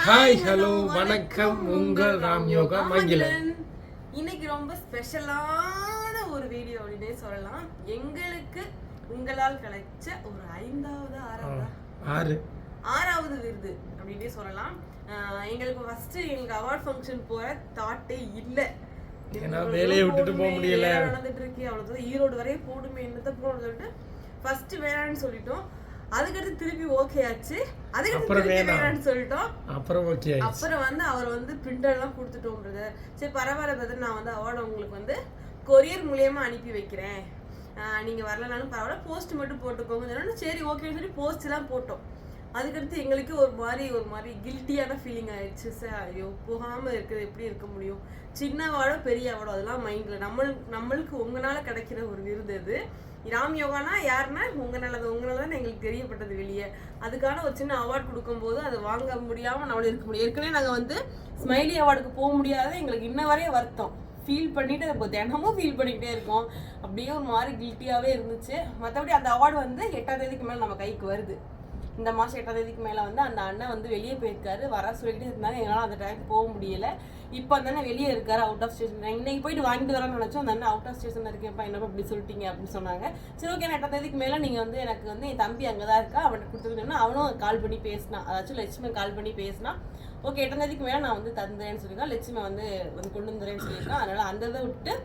Hi hello வணக்கம் உங்கள் ராம் யோகா மங்கிலன். இன்னைக்கு ரொம்ப ஸ்பெஷலான ஒரு வீடியோ அப்படின்னே சொல்லலாம். எங்களுக்கு உங்களால் கிடைச்ச ஒரு ஆறாவது விருது அப்படின்னே சொல்லலாம். எங்களுக்கு ஃபர்ஸ்ட் எங்களுக்கு அவார்ட் ஃபங்க்ஷன் போற தாட்டே இல்லை. வேலையை விட்டுட்டு போக முடியல, நடந்துட்டு இருக்கு. அவ்வளவு ஈரோடு வரையும் போடுமே என்னத்தை போகணும்னு சொல்லிட்டு ஃபர்ஸ்ட் வேணான்னு சொல்லிட்டோம். அதுக்கடுத்து திருப்பி ஓகே ஆச்சு. அதுக்கடுத்து வேணான்னு சொல்லிட்டோம். அப்புறம் ஓகே ஆச்சு. அப்புறம் வந்து அவர் வந்து பிரிண்டர் எல்லாம் கொடுத்துட்டோம்ன்றது. சரி பரவாயில்ல பிரதர், நான் வந்து அவார்டு உங்களுக்கு வந்து கொரியர் மூலியமா அனுப்பி வைக்கிறேன், நீங்க வரலனாலும் பரவாயில்ல, போஸ்ட் மட்டும் போட்டுக்கோங்க. சரி ஓகேன்னு சொல்லி போஸ்ட் எல்லாம் போட்டோம். அதுக்கடுத்து எங்களுக்கு ஒரு மாதிரி கில்ட்டியான ஃபீலிங் ஆயிடுச்சு. சார் ஐயோ போகாம இருக்குது, எப்படி இருக்க முடியும்? சின்ன அவார்டோ பெரிய அவார்டோ அதெல்லாம் மைண்ட்ல நம்மளுக்கு உங்களால கிடைக்கிற ஒரு விருது அது. ராம் யோகானா யாருன்னா உங்களால தான் எங்களுக்கு தெரியப்பட்டது வெளியே. அதுக்கான ஒரு சின்ன அவார்டு கொடுக்கும்போது அதை வாங்க முடியாம நம்மளும் இருக்க முடியும். ஏற்கனவே நாங்கள் வந்து ஸ்மைலி அவார்டுக்கு போக முடியாத எங்களுக்கு இன்ன வரைய வருத்தம் ஃபீல் பண்ணிட்டு இப்போ தினமும் ஃபீல் பண்ணிக்கிட்டே இருக்கோம். அப்படியே ஒரு மாதிரி கில்ட்டியாகவே இருந்துச்சு. மற்றபடி அந்த அவார்டு வந்து 8ஆம் தேதிக்கு மேலே நம்ம கைக்கு வருது. இந்த மாதம் 8ஆம் தேதிக்கு மேலே வந்து அந்த அண்ணன் வந்து வெளியே போயிருக்காரு. வர சொல்லிக்கிட்டே இருந்தாங்க, எங்களால் அந்த டைமுக்கு போக முடியலை. இப்போ அந்த அண்ணன் வெளியே இருக்காரு, அவுட் ஆஃப் ஸ்டேஷன். இன்னைக்கு போயிட்டு வாங்கிட்டு வரலாம்னு நினச்சோம். அந்த அண்ணன் அவுட் ஆஃப் ஸ்டேஷன் இருக்கேன்ப்பா, என்னப்பா இப்படி சொல்லிட்டீங்க அப்படின்னு சொன்னாங்க. சரி ஓகே, 8ஆம் தேதிக்கு மேலே நீங்கள் வந்து எனக்கு வந்து என் தம்பி அங்கே தான் இருக்கா, அவனுக்கு கொடுத்துருந்தோன்னா அவனும் கால் பண்ணி பேசினான். அதாச்சும் லட்சுமி கால் பண்ணி பேசினா ஓகே 8ஆம் தேதிக்கு மேலே நான் வந்து தந்தேன்னு சொல்லியிருக்கேன். லட்சுமி வந்து கொண்டு வந்துறேன்னு சொல்லியிருக்கேன். அதனால் அந்த இதை விட்டு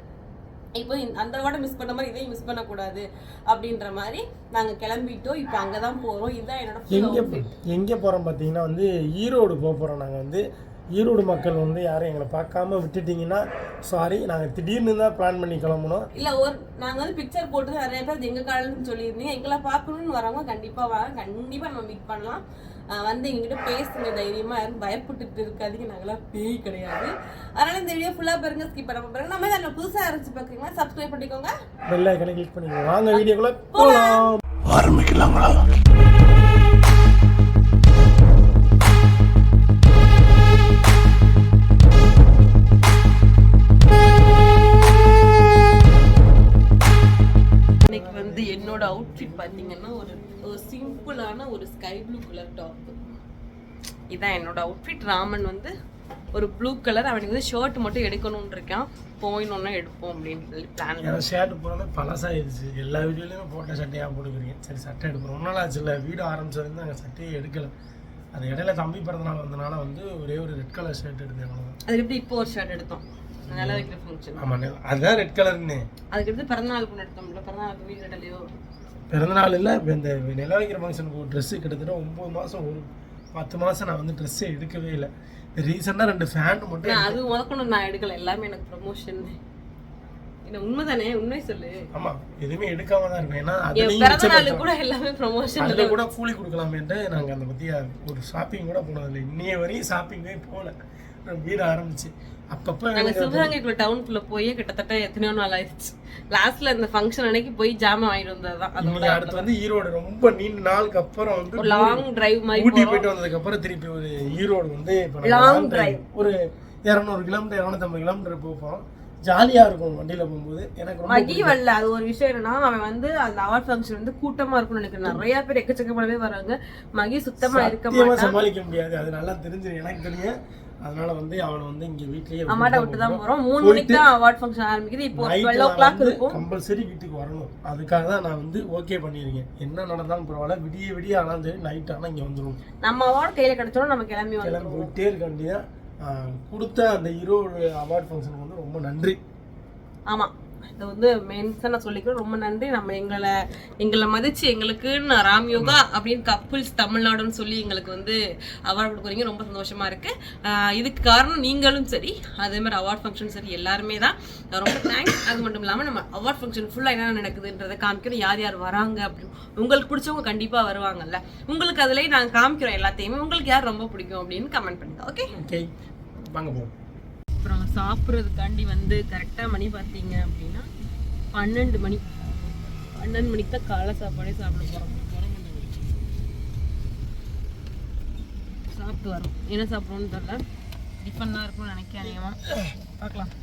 இப்போ அந்த வாட்டை மிஸ் பண்ண மாதிரி இதையும் மிஸ் பண்ணக்கூடாது அப்படின்ற மாதிரி நாங்கள் கிளம்பிட்டோம். இப்போ அங்கே தான் போகிறோம். இதுதான் என்னோட எங்கே போகிறோம் பார்த்தீங்கன்னா வந்து ஈரோடு போக போகிறோம். நாங்கள் வந்து ஈரோடு மக்கள் வந்து யாரும் எங்களை பார்க்காம விட்டுட்டிங்கன்னா சாரி, நாங்கள் திடீர்னு தான் பிளான் பண்ணி கிளம்பணும். இல்லை நாங்கள் வந்து பிக்சர் போட்டு நிறைய பேர் எங்கள் காலன்னு சொல்லியிருந்தீங்க. எங்களை பார்க்கணுன்னு வரவங்க கண்டிப்பாக வாங்க, கண்டிப்பாக நம்ம மீட் பண்ணலாம். வந்து எங்ககிட்ட பேசுங்க தைரியமாக, யாரும் பயப்பட்டுட்டு இருக்காதீங்க, நாங்களாம் பேய் கிடையாது. அதனால இந்த வீடியோ ஃபுல்லாக பாருங்க, ஸ்கிப் பண்ணாம பாருங்க. நம்ம அதில் புதுசாக ஆரம்பிச்சு பார்க்குறீங்களா, சப்ஸ்கிரைப் பண்ணிக்கோங்க, பெல் ஐகானை கிளிக் பண்ணிக்கோங்க. வாங்க வீடியோக்குள்ள போகலாம். ஆரம்பிக்கலாங்களா? என்னோட அவுட்ஃபிட் பார்த்தீங்கன்னா ஒரு சிம்பிளான ஒரு ஸ்கை ப்ளூ கலர் டாப். இதான் என்னோட அவுட்ஃபிட். ராமன் வந்து ஒரு ப்ளூ கலர், அவனுக்கு வந்து ஷர்ட் மட்டும் எடுக்கணும்னு இருக்கான். போயினொன்னா எடுப்போம் அப்படின்னு சொல்லி பிளான். ஷர்ட் போனாலே பழசாயிருச்சு. எல்லா வீடியோலையும் போட்ட சட்டையாக போட்டுக்கிறீங்க. சரி சட்டை எடுக்கிறோம். ரொம்ப நாள் ஆச்சு இல்லை, வீடு ஆரம்பிச்சதுலேருந்து நாங்கள் சட்டையே எடுக்கலை. அது இடையில தம்பி பிறந்தநாள் வந்தனால வந்து ஒரே ஒரு ரெட் கலர் ஷர்ட் எடுத்தேன். அது எப்படி இப்போ ஒரு ஷர்ட் எடுத்தோம், நில வைக்கிற ஃபங்க்ஷன். ஆமாம், அதுதான் ரெட் கலர்னு. அதுக்கடுத்து பிறந்தநாள் கொண்டு எடுத்தோம்ல, பிறந்தநாளுக்கு வீடு கட்டலையோ? பிறந்தநாள் இல்லை, இப்போ இந்த நில வைக்கிற ஃபங்க்ஷனுக்கு ஒரு ட்ரெஸ்ஸு கிட்டத்தட்ட 9 மாதம், ஒரு 10 மாதம் நான் வந்து ட்ரெஸ்ஸே எடுக்கவே இல்லை. ரீசெண்டாக 2 ஃபேண்ட் மட்டும். அது முதக்கணும் நான் எடுக்கல, எல்லாமே எனக்கு ப்ரமோஷன். என்ன உண்மைதானே? உண்மை சொல்லு. ஆமாம், எதுவுமே எடுக்காம தான் இருக்கேன். ஏன்னா பிறந்தநாளுக்கு கூட எல்லாமே ப்ரமோஷன். அதில் கூட கூலி கொடுக்கலாமேன்ட்டு நாங்கள் அந்த பற்றி ஒரு ஷாப்பிங் கூட போனதில்லை. இன்னைய வரையும் ஷாப்பிங்கே போகல. வீடு ஆரம்பிச்சு அப்பப்போ நாங்கள் சிவகங்கைக்குள்ள டவுனுக்குள்ள போய் கிட்டத்தட்ட எத்தனையோ நாள் ஆயிடுச்சு. லாஸ்ட்ல இந்த ஃபங்க்ஷன் அன்னைக்கு போய் ஜாமான் வாங்கிட்டு வந்ததுதான். அதோட அடுத்து வந்து ஈரோடு ரொம்ப நீண்ட நாளுக்கு அப்புறம் வந்து லாங் டிரைவ் மாதிரி ஊட்டி போயிட்டு வந்ததுக்கு அப்புறம் திருப்பி ஒரு ஈரோடு வந்து லாங் டிரைவ் ஒரு 200 கிலோமீட்டர் 250 கிலோமீட்டர் போவோம். ஜாலியா இருக்கும் வண்டியில போகும்போது. எனக்கு மகி வரல. அது ஒரு விஷயம் என்னன்னா, அவன் வந்து அந்த அவார்ட் ஃபங்க்ஷன் வந்து கூட்டமா இருக்கும்னு நினைக்கிறேன். நிறைய பேர் எக்கச்சக்கமாவே வராங்க. மகி சுத்தமா இருக்க மாட்டான், சமாளிக்க முடியாது. அது நல்லா தெரிஞ்சு எனக்கு தெரியும். அதனால வந்து அவனை வந்து இங்க வீட்லயே அம்மாட்ட விட்டு தான் போறோம். 3 மணிக்கு தான் அவார்ட் ஃபங்க்ஷன் ஆரம்பிக்குது. இப்போ 12 o'clock இருக்கும். கம்பல்சரி வீட்டுக்கு வரணும். அதுக்காக தான் நான் வந்து ஓகே பண்ணிருக்கேன். என்ன நடந்தாலும் பரவாயில்ல, விடிய ஆனாலும் சரி, நைட் ஆனா இங்க வந்துடும். நம்ம அவார்ட் கையில கிடைச்சோம், நம்ம கிளம்பி போயிட்டே இருக்க வேண்டியதான். கொடுத்த அந்த ஈரோடு அவார்ட் ஃபங்க்ஷனுக்கு வந்து ரொம்ப நன்றி. ஆமா, இதை வந்து மென்ஸாக நான் சொல்லிக்கிறேன், ரொம்ப நன்றி. நம்ம எங்களை மதிச்சு எங்களுக்குன்னு ராம் யோகா அப்படின்னு கப்புள்ஸ் தமிழ்நாடுன்னு சொல்லி எங்களுக்கு வந்து அவார்டு கொடுக்குறீங்க. ரொம்ப சந்தோஷமா இருக்கு. இதுக்கு காரணம் நீங்களும் சரி, அதே மாதிரி அவார்ட் ஃபங்க்ஷன் சரி, எல்லாருமே தான். ரொம்ப தேங்க்ஸ். அது மட்டும் இல்லாமல் நம்ம அவார்ட் ஃபங்க்ஷன் ஃபுல்லாக என்ன நடக்குதுன்றதை காமிக்கிறோம். யார் யார் வராங்க அப்படின்னு. உங்களுக்கு பிடிச்சவங்க கண்டிப்பாக வருவாங்கல்ல, உங்களுக்கு அதுலேயே நாங்கள் காமிக்கிறோம் எல்லாத்தையுமே. உங்களுக்கு யார் ரொம்ப பிடிக்கும் அப்படின்னு கமெண்ட் பண்ணுங்க. ஓகே ஓகே, வாங்க போவோம். அப்புறம் சாப்பிட்றதுக்காண்டி வந்து கரெக்டாக மணி பார்த்தீங்க அப்படின்னா 12 மணி. 12 மணிக்கு தான் காலை சாப்பாடே சாப்பிட போகிறோம். சாப்பிட்டு வரோம். என்ன சாப்பிட்றோன்னு தெரியல, டிஃபன் தான் இருக்கும்னு நினைக்கிறேன். அதிகமாக பார்க்கலாம்,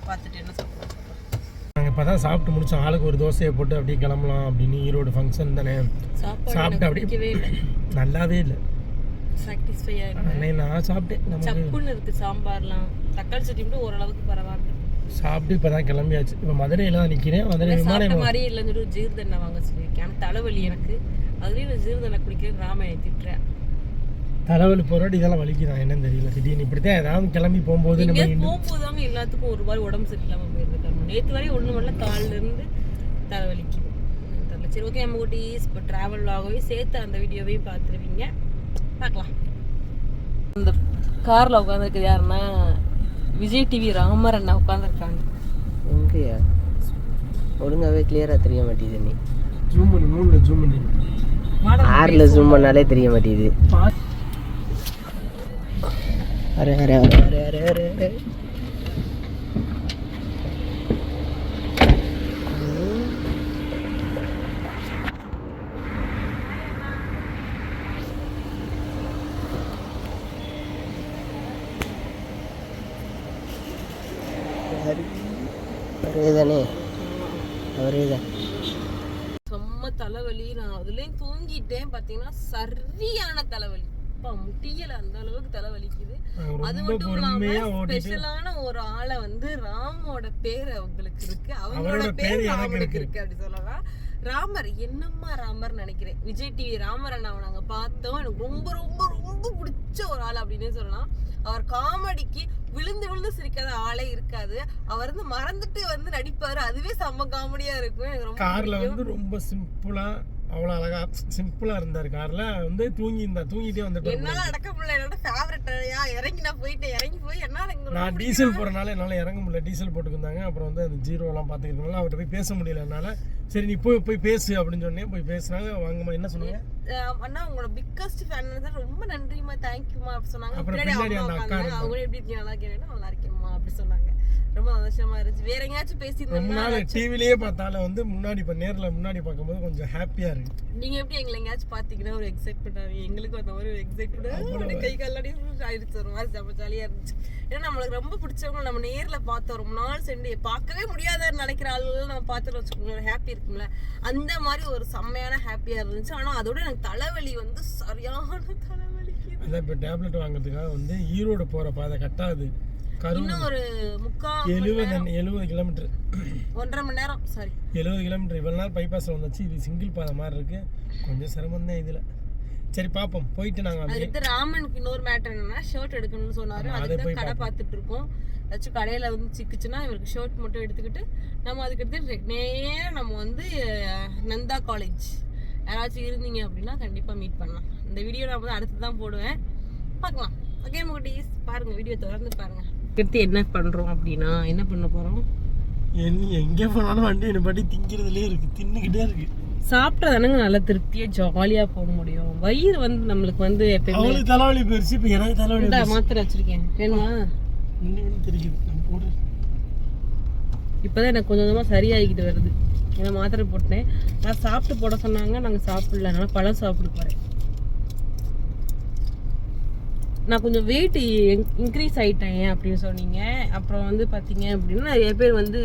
பார்த்துட்டு என்ன சாப்பிட்றோம். நாங்கள் இப்போ தான் சாப்பிட்டு முடிச்சோம். ஆளுக்கு ஒரு தோசையை போட்டு அப்படியே கிளம்பலாம் அப்படின்னு. ஈரோடு ஃபங்க்ஷன் தானே, சாப்பிட்டு அப்படியே இல்லை, நல்லாவே இல்லை. சாட்டிஸ்ஃபை ஆயிடும். அன்னைக்கு நான் சாப்பிட்டேன். நமக்கு சப்புன்னு இருக்கு சாம்பார்லாம். தக்காளி சட்னி மட்டும் ஓரளவுக்கு பரவாயில்ல. சாப்பிட்டு இப்போ தான் கிளம்பியாச்சு. இப்போ மதுரையில் தான் நிற்கிறேன். மதுரை விமானம் மாதிரி இல்லைன்னு சொல்லி ஜீர்தண்ணை வாங்க சொல்லியிருக்கேன். ஆனால் தலைவலி எனக்கு. அதுலேயும் நான் ஜீர்தண்ணை குடிக்கிறேன். ராமனை திட்டுறேன். தலைவலி போராடி இதெல்லாம் வலிக்குதான் என்னன்னு தெரியல. திடீர்னு இப்படி தான் ஏதாவது கிளம்பி போகும்போது போகும்போது தாங்க எல்லாத்துக்கும் ஒரு மாதிரி உடம்பு சரியில்லாமல் போயிருக்காங்க. நேற்று வரையும் ஒன்று வரல, காலிலேருந்து தலைவலிக்குது. தெரியல. சரி ஓகே, நம்ம குட்டீஸ் இப்போ ட்ராவல் ஆகவே சேர்த்து அந்த வீடியோவையும் பார்த்துருவீங்க. பார்க்கலாம். இந்த காரில் உட்காந்துருக்கு யாருன்னா விஜய் டிவி ராமர் அண்ணா உட்காந்துருக்காங்க. எங்கேயா ஒழுங்காவே கிளியராக தெரிய மாட்டேங்குது. நீ ஜூம் பண்ணி 3ல் ஜூம் பண்ணி 6ல் ஜூம் பண்ணாலே தெரிய மாட்டேங்குது. Array array array array array array array அவரே தானே, அவரே தான். செம்ம தலைவலி. நான் அதுலேயும் தூங்கிட்டேன். பார்த்தீங்கன்னா சரியான தலைவலி. அப்பா முடியல, அந்த அளவுக்கு தலைவலிக்குது. அது மட்டும் இல்லாம ஸ்பெஷலான ஒரு ஆளை வந்து ராமோட பேர் அவங்களுக்கு இருக்கு, அவங்களோட பேர் ராமனுக்கு இருக்கு அப்படி சொல்லலாம். ராமர் என்னம்மா ராமர் நினைக்கிறேன். விஜய் டிவி ராமர் அண்ணாவை நாங்க பார்த்தோம். எனக்கு ரொம்ப ரொம்ப ரொம்ப பிடிச்ச ஒரு ஆள் அப்படின்னு சொல்லலாம். அவர் காமெடிக்கு விழுந்து விழுந்து சிரிக்காத ஆளே இருக்காது. அவர் வந்து மறந்துட்டு வந்து நடிப்பாரு. அதுவே செம்ம காமெடியா இருக்கும். எனக்கு ரொம்ப கார்ல வந்து ரொம்ப சிம்பிளா அவ்வளோ அழகா சிம்பிளா இருந்தார். கார்ல வந்து தூங்கிட்டே வந்துட்டு என்னால அடக்க முடியல. என்னோட ஃபேவரட் இறங்கி நான் போயிட்டேன். இறங்கி போய் என்னால நான் டீசல் போறனால என்னால் இறங்க முடியல. டீசல் போட்டுக்கிருந்தாங்க. அப்புறம் வந்து அந்த ஜீரோலாம் பார்த்துக்கிறதுனால அவர்கிட்ட போய் பேச முடியல என்னால். சரி நீ போய் பேசு அப்படின்னு சொன்னேன். போய் பேசுனாங்க. வாங்கம்மா என்ன சொன்னாங்க? அண்ணா உங்களோட பிக்கஸ்ட் ஃபேன் ரொம்ப நன்றிம்மா, தேங்க்யூமா அப்படி சொன்னாங்க. அப்புறம் பின்னாடி அந்த அக்கா அவங்க எப்படி இருக்கீங்க, நல்லா கேட்டேன்னா நல்லா இருக்கேம்மா அப்படி சொன்னாங்க. ரொம்ப சந்தோஷமா இருந்துச்சு. வேற எங்கேயாச்சும் பேசியிருந்தோம். ரொம்ப நாள் டிவிலேயே பார்த்தாலும் வந்து முன்னாடி இப்போ நேரில் முன்னாடி பார்க்கும்போது கொஞ்சம் ஹாப்பியாக இருக்கு. நீங்க எப்படி எங்களை எங்கேயாச்சும் பார்த்தீங்கன்னா ஒரு எக்ஸைட்மெண்ட் ஆகும். எங்களுக்கு அந்த மாதிரி ஒரு எக்ஸைட்மெண்ட் கை காலாடி ஆயிடுச்சு. ஒரு மாதிரி செம்ம ஜாலியாக இருந்துச்சு. ஏன்னா நம்மளுக்கு ரொம்ப பிடிச்சவங்க நம்ம நேரில் பார்த்தோம். ரொம்ப நாள் சென்று பார்க்கவே முடியாதுன்னு நினைக்கிற ஆளுகள் நம்ம பார்த்துட்டு வச்சுக்கோங்க, ஒரு ஹாப்பி இருக்கும்ல. அந்த மாதிரி ஒரு செம்மையான ஹாப்பியாக இருந்துச்சு. ஆனால் அதோட எனக்கு தலைவலி வந்து சரியான தலைவலி. அதான் இப்போ டேப்லெட் வாங்குறதுக்காக வந்து ஈரோடு போகிற பாதை கட்டாது. இன்னும் ஒரு 70 கிலோமீட்டர் 1.5 மணி நேரம் 70 கிலோமீட்டர். இவ்வளோ நாள் பைபாஸில் வந்துச்சு. இது சிங்கிள் பாதை மாதிரி இருக்கு. கொஞ்சம் சிரமம் தான் இதில். சரி பார்ப்போம். போயிட்டு நாங்கள் அதுக்கு ராமனுக்கு இன்னொரு மேட்டர் என்னன்னா ஷர்ட் எடுக்கணும்னு சொன்னாரு. அதுக்கு கடை பார்த்துட்டு இருக்கோம். ஏதாச்சும் கடையில் வந்து சிக்குச்சுன்னா இவருக்கு ஷர்ட் மட்டும் எடுத்துக்கிட்டு நம்ம அதுக்கு எடுத்து நேரம் நம்ம வந்து நந்தா காலேஜ் யாராச்சும் இருந்தீங்க அப்படின்னா கண்டிப்பாக மீட் பண்ணலாம். இந்த வீடியோ நான் வந்து அடுத்து தான் போடுவேன். பார்க்கலாம். ஓகே முகட்டீஸ், பாருங்க வீடியோ தொடர்ந்து பாருங்க. அடுத்து என்ன பண்ணுறோம் அப்படின்னா என்ன பண்ண போகிறோம்? எங்கே போனாலும் வண்டி நிப்பாட்டி திங்கிறதுலேயே இருக்குது. தின்னுக்கிட்டே இருக்கு. சாப்பிட்டா தானங்க நல்லா திருப்தியாக ஜாலியாக போக முடியும். வயிறு வந்து நம்மளுக்கு வந்து எப்பயுமே தலைவலி போயிடுச்சு. இப்போ எனக்கு தலைவலி மாத்திரை வச்சிருக்கேன். வேணுமா? இன்னும் தெரியுது. இப்போதான் எனக்கு கொஞ்சம் கொஞ்சமாக சரியாகிக்கிட்டு வருது. ஏன்னா மாத்திரை போட்டேன். நான் சாப்பிட்டு போட சொன்னாங்க. நாங்கள் சாப்பிடல. அதனால பழம் சாப்பிட போகிறேன். நான் கொஞ்சம் வெயிட் இன்க்ரீஸ் ஆகிட்டேன் அப்படின்னு சொன்னீங்க. அப்புறம் வந்து பார்த்தீங்க அப்படின்னா நிறைய பேர் வந்து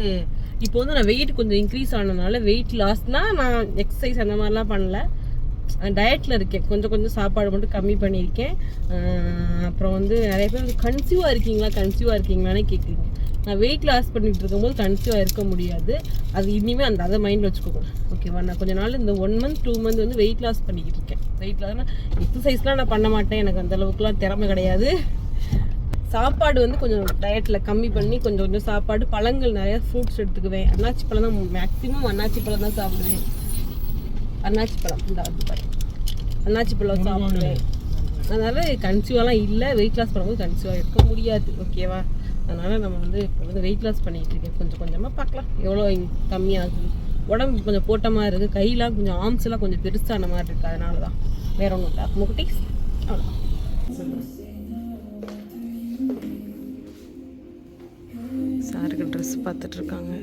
இப்போ வந்து நான் வெயிட் கொஞ்சம் இன்க்ரீஸ் ஆனதுனால வெயிட் லாஸ்னால் நான் எக்ஸசைஸ் அந்த மாதிரிலாம் பண்ணல. டயட்டில் இருக்கேன். கொஞ்சம் சாப்பாடு மட்டும் கம்மி பண்ணியிருக்கேன். அப்புறம் வந்து நிறைய பேர் வந்து கன்சீவாக இருக்கீங்களானே கேட்குறீங்க. நான் வெயிட் லாஸ் பண்ணிகிட்டு இருக்கும்போது கன்சீவாக இருக்க முடியாது. அது இனிமேல் அதை மைண்டில் வச்சுக்கோங்க. ஓகேவா? நான் கொஞ்ச நாள் இந்த 1 மந்த் 2 மந்த் வந்து வெயிட் லாஸ் பண்ணிக்கிட்டு இருக்கேன். வெயிட் லாஸ்னால் எக்ஸசைஸ்லாம் நான் பண்ண மாட்டேன். எனக்கு அந்தளவுக்குலாம் திறமை கிடையாது. சாப்பாடு வந்து கொஞ்சம் டயட்டில் கம்மி பண்ணி கொஞ்சம் சாப்பாடு, பழங்கள் நிறையா ஃப்ரூட்ஸ் எடுத்துக்குவேன். அன்னாச்சி பழம் தான் மேக்ஸிமம் அன்னாச்சி பழம் தான் சாப்பிடுவேன். அன்னாச்சி பழம் அன்னாச்சி பழம் சாப்பிடுவேன். அதனால் கன்சீவாலாம் இல்லை. வெயிட் லாஸ் பண்ணும்போது கன்சீவாக இருக்க முடியாது. ஓகேவா? அதனால் நம்ம வந்து இப்போ வந்து வெயிட் லாஸ் பண்ணிகிட்டு இருக்கேன். கொஞ்சமாக பார்க்கலாம் எவ்வளோ கம்மியாகுது. உடம்பு கொஞ்சம் போட்டமாக இருக்குது. கையெலாம் கொஞ்சம் ஆர்ம்ஸ்லாம் கொஞ்சம் பெருசான மாதிரி இருக்குது. அதனால தான், வேற ஒன்றும் இல்லை. முகட்டீஸ் அவ்வளோதான். சாருக்கு ட்ரெஸ் பார்த்துட்ருக்காங்க.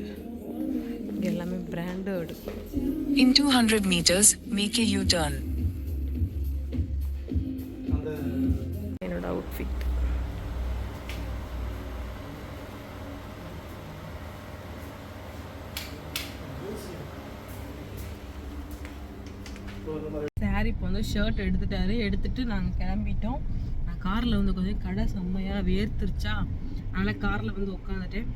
இங்கே எல்லாமே branded. In 200 meters, make a U-turn. என்னோட அவுட்ஃபிட் சாரி இப்போ வந்து ஷர்ட் எடுத்துட்டு நாங்கள் கிளம்பிட்டோம். நான் காரில் வந்து கொஞ்சம் கடை செம்மையாக வேர்த்துருச்சா, அதனால் காரில் வந்து உட்காந்துட்டேன்.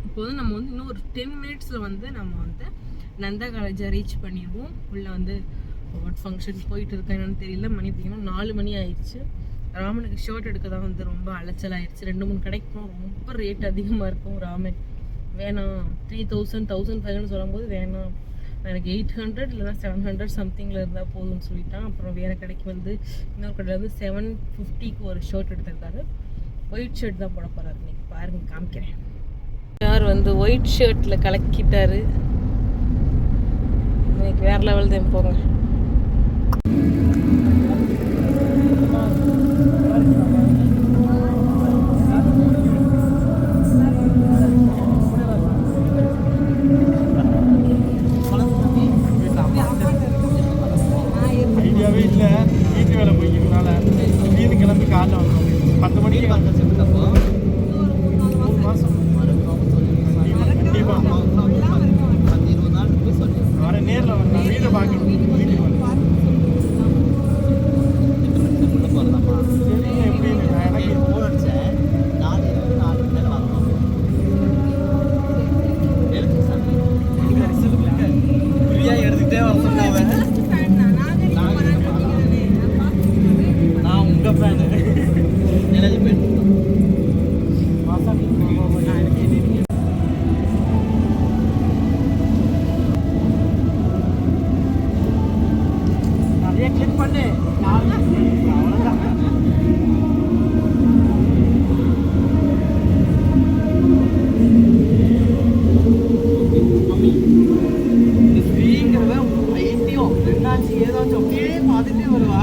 இப்போ வந்து நம்ம வந்து இன்னும் ஒரு 10 மினிட்ஸில் வந்து நம்ம வந்து நந்தா காலேஜை ரீச் பண்ணிடுவோம். உள்ளே வந்து வாட் ஃபங்க்ஷன் போயிட்டு இருக்கா என்னன்னு தெரியல. மணி பார்த்தீங்கன்னா 4 மணி ஆயிடுச்சு. ராமனுக்கு ஷர்ட் எடுக்க தான் வந்து ரொம்ப அலைச்சல் ஆயிடுச்சு. 2-3 கடைக்கு போனால் ரொம்ப ரேட் அதிகமாக இருக்கும். ராமன் வேணாம் 3000 1500 சொல்லும்போது வேணாம், எனக்கு 800 இல்லைனா 700 சம்திங்கில் இருந்தால் போதும்னு சொல்லிட்டான். அப்புறம் வேறு கடைக்கு வந்து இன்னொரு கடையில் வந்து 750க்கு ஒரு ஷர்ட் எடுத்திருக்காரு. ஒயிட் ஷர்ட் தான் போட போகிறாரு. இன்னைக்கு பாருங்க காமிக்கிறேன். யார் வந்து ஒயிட் ஷர்ட்டில் கலக்கிட்டாரு. இன்னைக்கு வேறு லெவல் தான் போங்க. ஐடியாவே இல்லை, வீட்டு வேலை போய்க்கிறதுனால வீடு கிளம்பி காலைல வந்தோம். 10 மணிக்கு வந்தப்போ 3 மாதம் கண்டிப்பாக வர நேரில் வரலாம். வீடை பார்க்கணும். வீட்டுக்கு வந்து தெரியல எப்படின்னு. எனக்கு ஃப்ரீயாக எடுத்துக்கிட்டே வர சொன்னாங்க. நான் உங்கள் ஃபேனு. நிறைய கிளிக் பண்ணு. அவ்வளோதான். ஸ்ரீங்கிறத ஐட்டியும் ரெண்டாச்சு ஏதாச்சும் அப்படியே பார்த்துட்டே வருவா.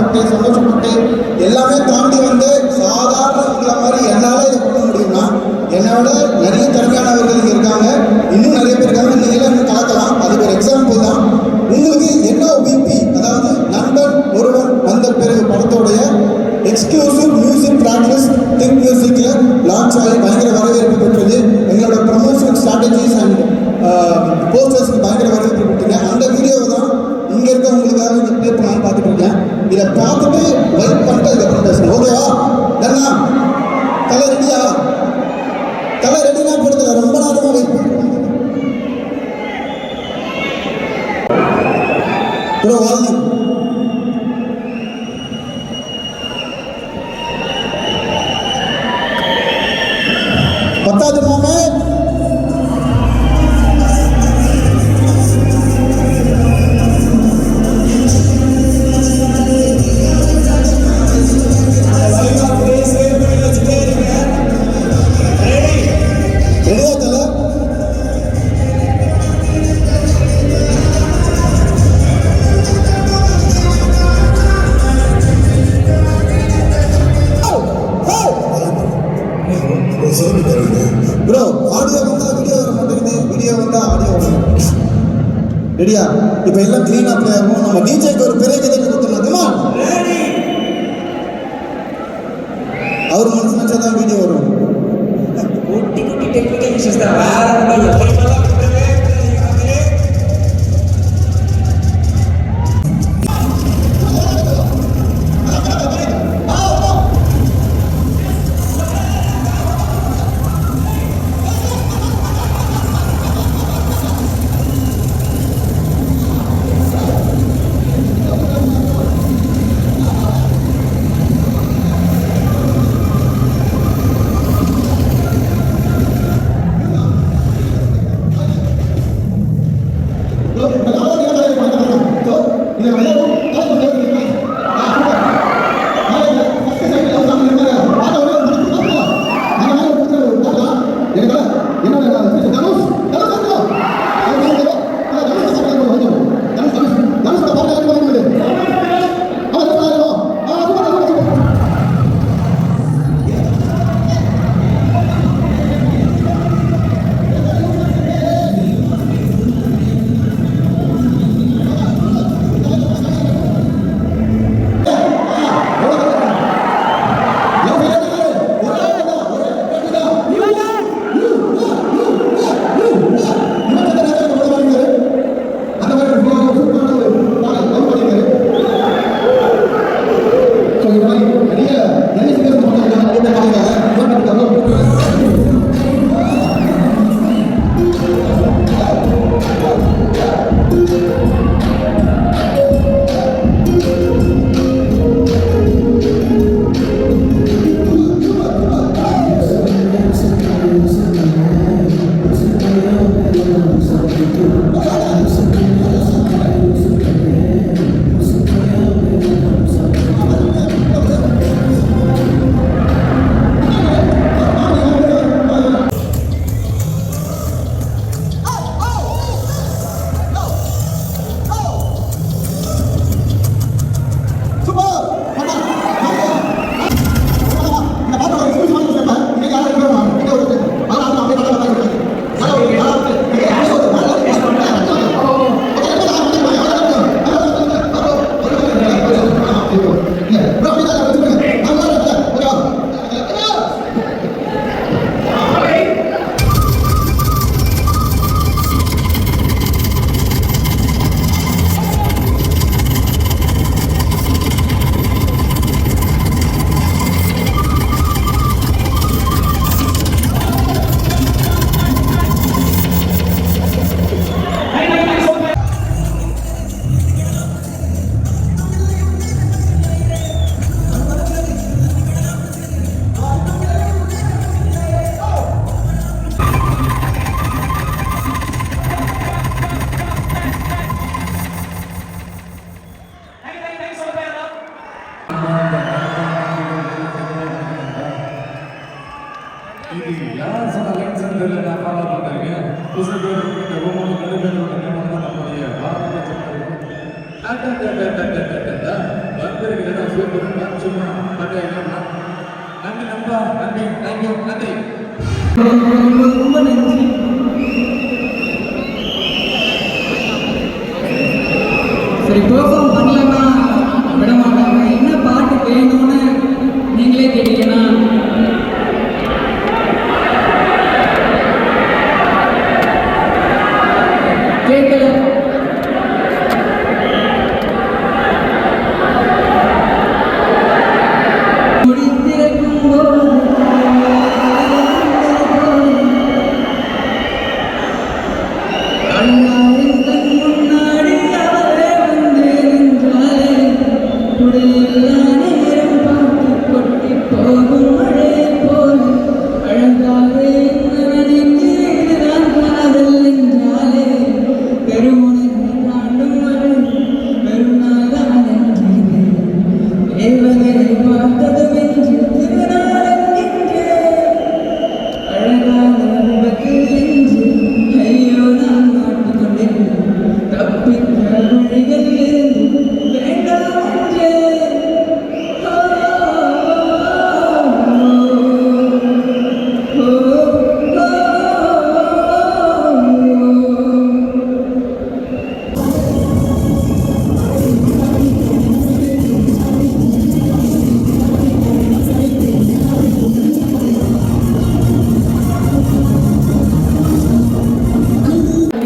ஆசைப்பட்டு சந்தோஷப்பட்டு எல்லாமே தாண்டி வந்து சாதாரண உங்களை மாதிரி என்னால் இதை பண்ண முடியும்னா என்னை விட நிறைய திறமையானவர்கள் இங்கே இருக்காங்க, இன்னும் நிறைய பேர் இருக்காங்க. நீங்களாம் இன்னும் கலக்கலாம். அதுக்கு ஒரு எக்ஸாம்பிள் தான். உங்களுக்கு NOVP, அதாவது நண்பன் ஒருவன் வந்த பிறகு படத்தோடைய எக்ஸ்க்ளூசிவ் மியூசிக் ப்ராக்டிஸ் திங்க் மியூசிக்கில் லான்ச் ஆகி பயங்கர வரவேற்பு பெற்றது. எங்களோட ப்ரமோஷன் ஸ்ட்ராட்டஜிஸ் அண்ட் போஸ்டர்ஸ்க்கு பயங்கர வரவேற்பு பெற்றுங்க. அந்த வீடியோவை தான் இங்கே இருக்கவங்களுக்காக இங்கே ப்ளே பண்ணாலும் பார்த்துட்டு இருக்கேன். இதை பார்த்துட்டு வெயிட் பண்ணிட்டு அதுக்கப்புறம் பேசணும். ஓகேவா? தன்னா தலை ரெடியா? தலை ரெடினா போடுறதுல ரொம்ப நேரமாக வெயிட் பண்ணுறோம். ப்ரோ வாழ்ந்து பத்தாவது மாமே ப்ரோ ஆடியோ வந்தால் வீடியோ வர மாட்டேங்குது, வீடியோ வந்தால் ஆடியோ வரும். ரெடியா? இப்போ எல்லாம் க்ளீனாக ப்ளே ஆகும். நம்ம டிஜேக்கு ஒரு பெரிய கதை கொடுத்துருந்தோமா? அவர் மனசு நினச்சா தான் வீடியோ வரும். குட்டி குட்டி டெக்னிக்கல் இஷ்யூஸ் தான், வேற யார் சொன்ன லைன்ஸ் தெரியல, நான் ஃபாலோ பண்ணிருக்கேன். புதுசு பேர் இந்த ஒவ்வொரு நடுவேறு நம்முடைய பாரத ஜனதா வந்திருக்கிறேன் சூப்பர் சும்மா நன்றி நண்பா நன்றி தேங்க்யூ நன்றி ரொம்ப நன்றி. சரி பெர்ஃபார்ம் பண்ணலன்னா விட மாட்டாங்க. என்ன பாட்டு வேணும்னு நீங்களே கேட்டீங்கன்னா கேட்கல. முடித்திருக்கும் போது அண்ணாவின் கண் முன்னாடி அவரே வந்து நின்றாரே. உடையில்லா நேரம் பார்த்து கொட்டி போகும் மழை போல அழகாக என்னவெனிக்கு இதுதான் காதல் என்றாலே. பெருமுனை தாண்டும் வரை பெருநாள்தான் என்றேன். தேவனை பார்த்தது வென்று திருநாள் என்கின்றேன். அழகான உனக்கு என்று ஐயோ நான் மாட்டிக்கொண்டேன். தப்பிக்க வழிகள் இருந்து வேண்டாம் என்றேன்.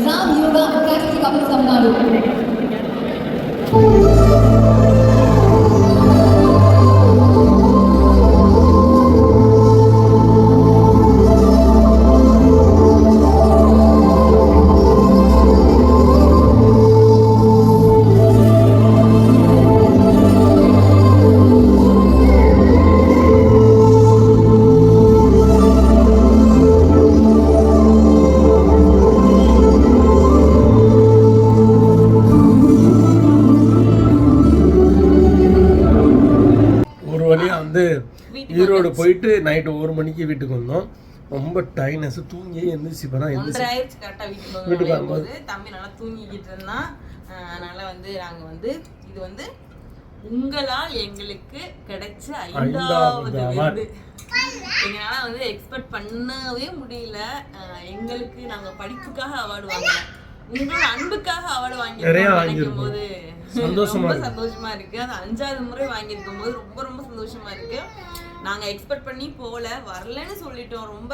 Ram Yoga Academy Couple Tamil Nadu. ஒரு வழியாக வந்து ஈரோடு போயிட்டு நைட்டு 1 மணிக்கு வீட்டுக்கு வந்தோம். ரொம்ப டைனஸ் தூங்கி எந்திரிச்சு இப்போ தான் எந்திரிச்சு 1:30 ஆயிடுச்சு கரெக்டாக வீட்டுக்கு வீட்டுக்கு வரும்போது தம்பி நல்லா தூங்கிக்கிட்டு இருந்தான். அதனால வந்து நாங்கள் வந்து இது வந்து உங்களால் எங்களுக்கு கிடைச்ச 5வது விருது. எங்களால வந்து எக்ஸ்பெக்ட் பண்ணவே முடியல. எங்களுக்கு நாங்கள் படிப்புக்காக அவார்டு வாங்கல, உங்களோட அன்புக்காக அவார்டு வாங்கியிருக்கும் போது ரொம்ப சந்தோஷமா இருக்கு. அது 5வது முறை வாங்கியிருக்கும் போது ரொம்ப ரொம்ப சந்தோஷமா இருக்கு. நாங்க எக்ஸ்பெக்ட் பண்ணி போல வரலன்னு சொல்லிட்டோம். ரொம்ப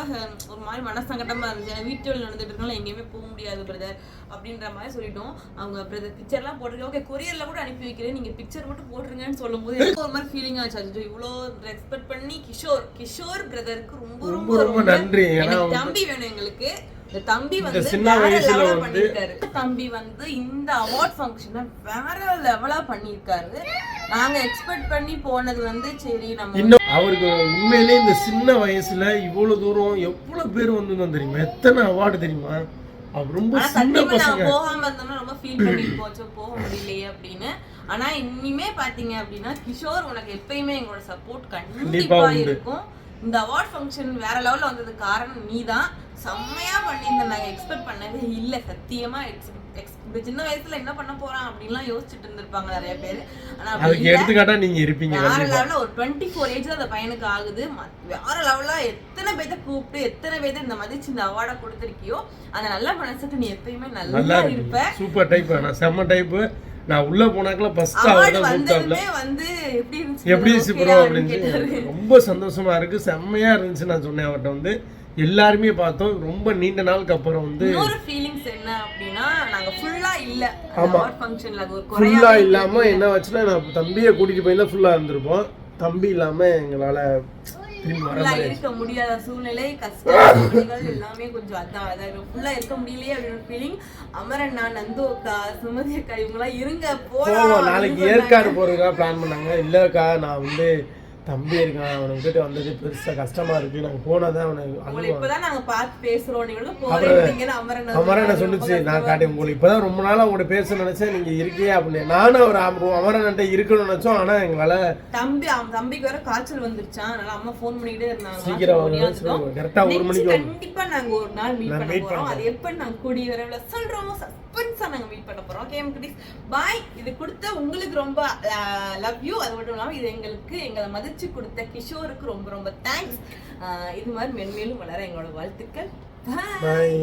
ஒரு மாதிரி மனசங்கடமா இருந்துச்சு. வீட்டுல நடந்துட்டு இருக்கனால எங்கேயுமே போக முடியாது பிரதர் அப்படின்ற மாதிரி சொல்லிட்டோம். அவங்க பிரதர் பிக்சர்லாம் போட்டிருக்கேன், ஓகே கொரியர்ல கூட அனுப்பி வைக்கிறேன், நீங்க பிக்சர் மட்டும் போட்டுருங்கன்னு சொல்லும் போது எனக்கு ஒரு மாதிரி ஃபீலிங் ஆச்சு. அது இவ்வளோ எக்ஸ்பெக்ட் பண்ணி கிஷோர் பிரதருக்கு ரொம்ப ரொம்ப ரொம்ப நன்றி. தம்பி வேணும் எங்களுக்கு. இந்த தம்பி வந்து சின்ன வயசுல வந்து தம்பி வந்து இந்த அவார்ட் ஃபங்க்ஷனை வேற லெவலா பண்ணியிருக்காரு. நாங்க எக்ஸ்பெக்ட் பண்ணி போனது வந்து சரி நம்ம இன்னும் அவருக்கு உண்மையிலே இந்த சின்ன வயசுல இவ்வளவு தூரம் எவ்வளவு பேர் வந்து தெரியுமா, எத்தனை அவார்டு தெரியுமா. அவர் ரொம்ப சின்ன பசங்க. போகாம இருந்தோம்னா ரொம்ப ஃபீல் பண்ணிட்டு போச்சு, போக முடியலையே அப்படின்னு. ஆனா இனிமே பாத்தீங்க அப்படின்னா கிஷோர் உனக்கு எப்பயுமே எங்களோட சப்போர்ட் கண்டிப்பா இருக்கும். இந்த அவார்ட் ஃபங்க்ஷன் வேற லெவல்ல வந்தது காரணம் நீதான். செம்மையா பண்ணியிருந்த நாங்க எக்ஸ்பெக்ட் பண்ணவே இல்லை சத்தியமா. இந்த சின்ன வயசுல என்ன பண்ண போறான் அப்படின்லாம் யோசிச்சுட்டு இருந்திருப்பாங்க நிறைய பேர். ஆனா அதுக்கு எடுத்துக்காட்டா நீங்க இருப்பீங்க. வேற லெவல்ல ஒரு 24 ஏஜ் அந்த பையனுக்கு ஆகுது. வேற லெவல்ல எத்தனை பேர்த்த கூப்பிட்டு எத்தனை பேர்த்த இந்த மதிச்சு இந்த அவார்டை கொடுத்துருக்கியோ அந்த நல்ல மனசுக்கு நீ எப்பயுமே நல்லா இருப்ப. சூப்பர் டைப், நான் செம்ம டைப். நான் உள்ள போனாக்கல ஃபர்ஸ்ட் அவார்ட் வந்ததுமே வந்து எப்படி இருந்துச்சு ப்ரோ அப்படின்னு ரொம்ப சந்தோஷமா இருக்கு, செம்மையா இருந்துச்சு. நான் சொன்னேன் அவர்கிட்ட வந்து எல்லாருமே பார்த்தோம். ரொம்ப நீண்ட நாளுக்கு அப்புறம் வந்து இன்னொரு ஃபீலிங்ஸ் என்ன அப்படின்னா நாங்க ஃபுல்லா இல்ல அவார்ட் ஃபங்க்ஷன்ல ஒரு ஃபுல்லா இல்லாம என்ன வச்சுனா நான் தம்பியை கூட்டிட்டு போய் தான் ஃபுல்லா இருந்திருப்போம். தம்பி இல்லாம எங்களால இருக்க முடியாத சூழ்நிலை, கஷ்டங்கள் எல்லாமே கொஞ்சம் அதான் ஃபுல்லா இருக்க முடியலையே அப்படின்னு ஃபீலிங். அமரண்ணா, நந்து அக்கா, சுமதி அக்கா இவங்கெல்லாம் இருங்க போறோம் நாளைக்கு ஏற்காடு போறதுக்காக பிளான் பண்ணாங்க. இல்லக்கா நான் வந்து தம்பி இருக்கான், அவனை விட்டுட்டு வந்தது பெருசா கஷ்டமா இருக்கு, நாங்க போனாதான் அவனுக்கு இப்பதான் நாங்க பார்த்து பேசுறோம். அமரனை சொல்லிச்சு நான் காட்டி உங்களுக்கு இப்பதான் ரொம்ப நாளா உங்களோட பேச நினைச்சேன், நீங்க இருக்கே அப்படின்னு. நானும் அவர் அமரன்ட்ட இருக்கணும்னு நினைச்சோம். ஆனா எங்களால தம்பிக்கு வேற காய்ச்சல் வந்துருச்சான். அதனால அம்மா போன் பண்ணிட்டே இருந்தாங்க. சீக்கிரம் கரெக்டா 1 மணிக்கு கண்டிப்பா நாங்க ஒரு நாள் மீட் பண்ண போறோம். அது எப்ப நாங்க கூடிய வரவுல சொல்றோம். சஸ்பென்ஸ் புதுசா நாங்க மீட் பண்ண போறோம். ஓகே குட்டீஸ், பாய். இது கொடுத்த உங்களுக்கு ரொம்ப லவ் யூ. அது மட்டும் இல்லாம இது எங்களை மதிச்சு கொடுத்த கிஷோருக்கு ரொம்ப ரொம்ப தேங்க்ஸ். இது மாதிரி மென்மேலும் வளர எங்களோட வாழ்த்துக்கள். பாய்.